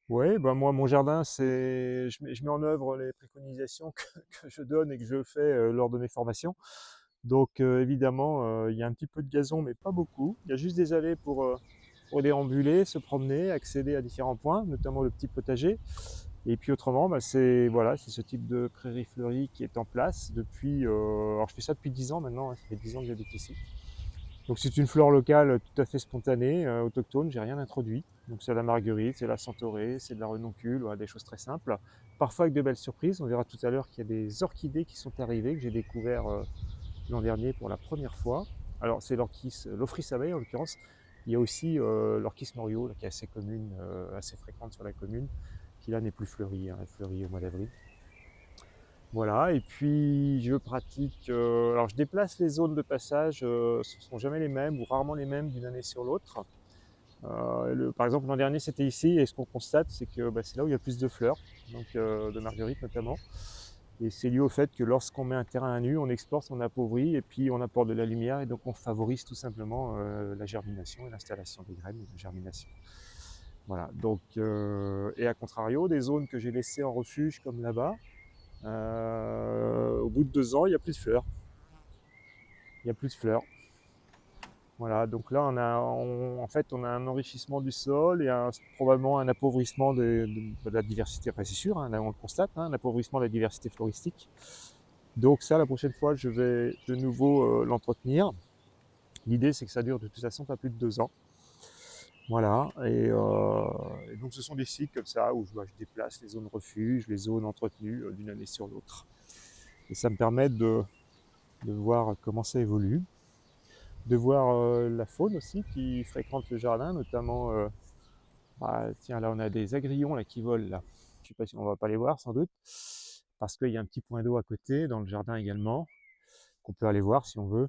Ouais, bah, moi, mon jardin, c'est je mets en œuvre les préconisations que je donne et que je fais, lors de mes formations. Donc, évidemment, il y a un petit peu de gazon, mais pas beaucoup. Il y a juste des allées pour déambuler, se promener, accéder à différents points, notamment le petit potager. Et puis autrement, bah, c'est voilà, c'est ce type de prairie fleurie qui est en place depuis, alors je fais ça depuis 10 ans maintenant, hein, ça fait 10 ans que j'habite ici. Donc c'est une fleur locale tout à fait spontanée, autochtone, j'ai rien introduit. Donc c'est la marguerite, c'est la centaurée, c'est de la renoncule, voilà, des choses très simples. Parfois avec de belles surprises. On verra tout à l'heure qu'il y a des orchidées qui sont arrivées, que j'ai découvert l'an dernier pour la première fois. Alors c'est l'orchis, l'Ophrys abeille en l'occurrence. Il y a aussi l'orchis morio, là, qui est assez commune, assez fréquente sur la commune, qui là n'est plus fleurie, hein, elle fleurit au mois d'avril. Voilà, et puis je pratique. Alors je déplace les zones de passage, ce ne sont jamais les mêmes ou rarement les mêmes d'une année sur l'autre. Par exemple, l'an dernier c'était ici, et ce qu'on constate, c'est que bah, c'est là où il y a plus de fleurs, donc de marguerite notamment. Et c'est lié au fait que lorsqu'on met un terrain à nu, on exporte, on appauvrit, et puis on apporte de la lumière, et donc on favorise tout simplement la germination et l'installation des graines, la germination. Voilà, donc, et à contrario, des zones que j'ai laissées en refuge, comme là-bas, au bout de 2 ans, il n'y a plus de fleurs. Il n'y a plus de fleurs. Voilà, donc là, en fait, on a un enrichissement du sol et probablement un appauvrissement de la diversité. Enfin, c'est sûr, hein, là, on le constate, hein, un appauvrissement de la diversité floristique. Donc ça, la prochaine fois, je vais de nouveau l'entretenir. L'idée, c'est que ça dure de toute façon pas plus de 2 ans. Voilà, et donc ce sont des cycles comme ça où je déplace les zones refuge, les zones entretenues d'une année sur l'autre. Et ça me permet de voir comment ça évolue, de voir la faune aussi qui fréquente le jardin, notamment, bah, tiens, là on a des agrillons là qui volent là. Je sais pas si on va pas les voir sans doute, parce qu'il y a un petit point d'eau à côté, dans le jardin également, qu'on peut aller voir si on veut.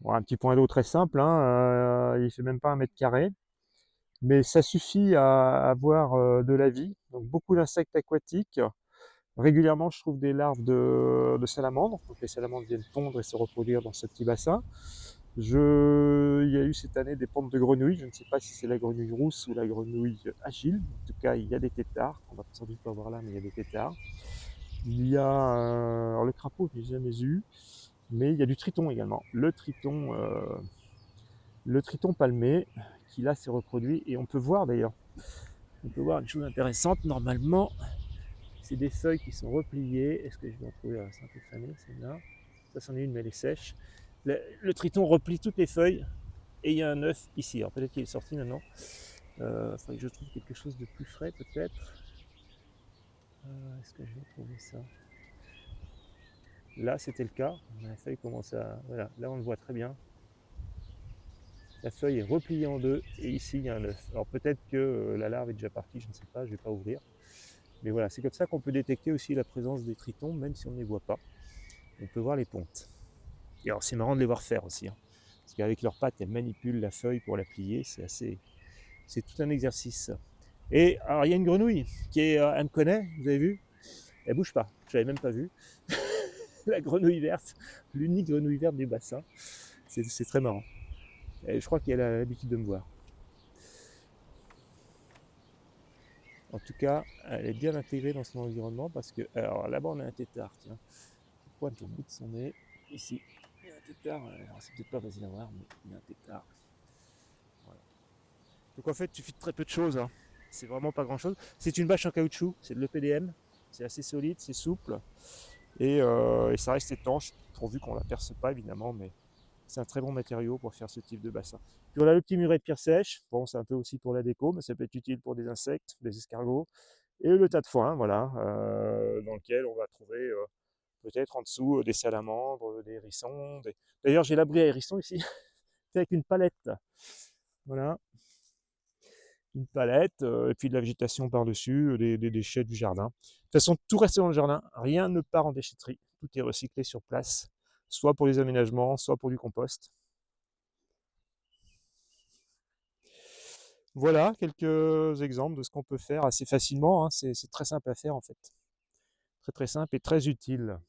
Bon, un petit point d'eau très simple, hein, il fait même pas 1 mètre carré, mais ça suffit à avoir de la vie, donc beaucoup d'insectes aquatiques. Régulièrement, je trouve des larves de salamandres, donc les salamandres viennent pondre et se reproduire dans ce petit bassin. Il y a eu cette année des pontes de grenouilles, je ne sais pas si c'est la grenouille rousse ou la grenouille agile, en tout cas il y a des têtards, on va sans doute pas voir là, mais il y a des têtards. Il y a, alors le crapaud, je n'ai jamais eu, mais il y a du triton également. Le triton palmé, qui là s'est reproduit, et on peut voir d'ailleurs, on peut voir une chose intéressante, normalement, c'est des feuilles qui sont repliées. Est-ce que je vais en trouver? C'est un peu fané celle-là. Ça, c'en est une, mais elle est sèche. Le triton replie toutes les feuilles et il y a un œuf ici. Alors peut-être qu'il est sorti maintenant. Il faudrait que je trouve quelque chose de plus frais peut-être. Est-ce que je vais trouver ça? Là, c'était le cas. La feuille commence à... Voilà, là on le voit très bien. La feuille est repliée en deux et ici il y a un œuf. Alors peut-être que la larve est déjà partie, je ne sais pas, je ne vais pas ouvrir. Mais voilà, c'est comme ça qu'on peut détecter aussi la présence des tritons, même si on ne les voit pas. On peut voir les pontes. Et alors c'est marrant de les voir faire aussi, hein. Parce qu'avec leurs pattes, elles manipulent la feuille pour la plier. C'est tout un exercice. Et alors il y a une grenouille elle me connaît, vous avez vu? Elle bouge pas. Je l'avais même pas vue. La grenouille verte, l'unique grenouille verte du bassin. C'est très marrant. Et je crois qu'elle a l'habitude de me voir. En tout cas, elle est bien intégrée dans son environnement parce que, alors là-bas on a un tétard, tiens, qui pointe au bout de son nez. Ici, il y a un tétard. Alors c'est peut-être pas facile à voir, mais il y a un tétard. Voilà. Donc en fait, il suffit de très peu de choses, hein. C'est vraiment pas grand chose. C'est une bâche en caoutchouc, c'est de l'EPDM. C'est assez solide, c'est souple et ça reste étanche, pourvu qu'on ne la perce pas évidemment, mais c'est un très bon matériau pour faire ce type de bassin. Puis on a le petit muret de pierre sèche, bon c'est un peu aussi pour la déco, mais ça peut être utile pour des insectes, des escargots, et le tas de foin, voilà, dans lequel on va trouver peut-être en dessous des salamandres, des hérissons. D'ailleurs j'ai l'abri à hérissons ici, fait avec une palette, voilà, une palette, et puis de la végétation par-dessus, des déchets du jardin. De toute façon, tout reste dans le jardin, rien ne part en déchetterie, tout est recyclé sur place, soit pour les aménagements, soit pour du compost. Voilà quelques exemples de ce qu'on peut faire assez facilement, hein. C'est très simple à faire en fait. Très très simple et très utile.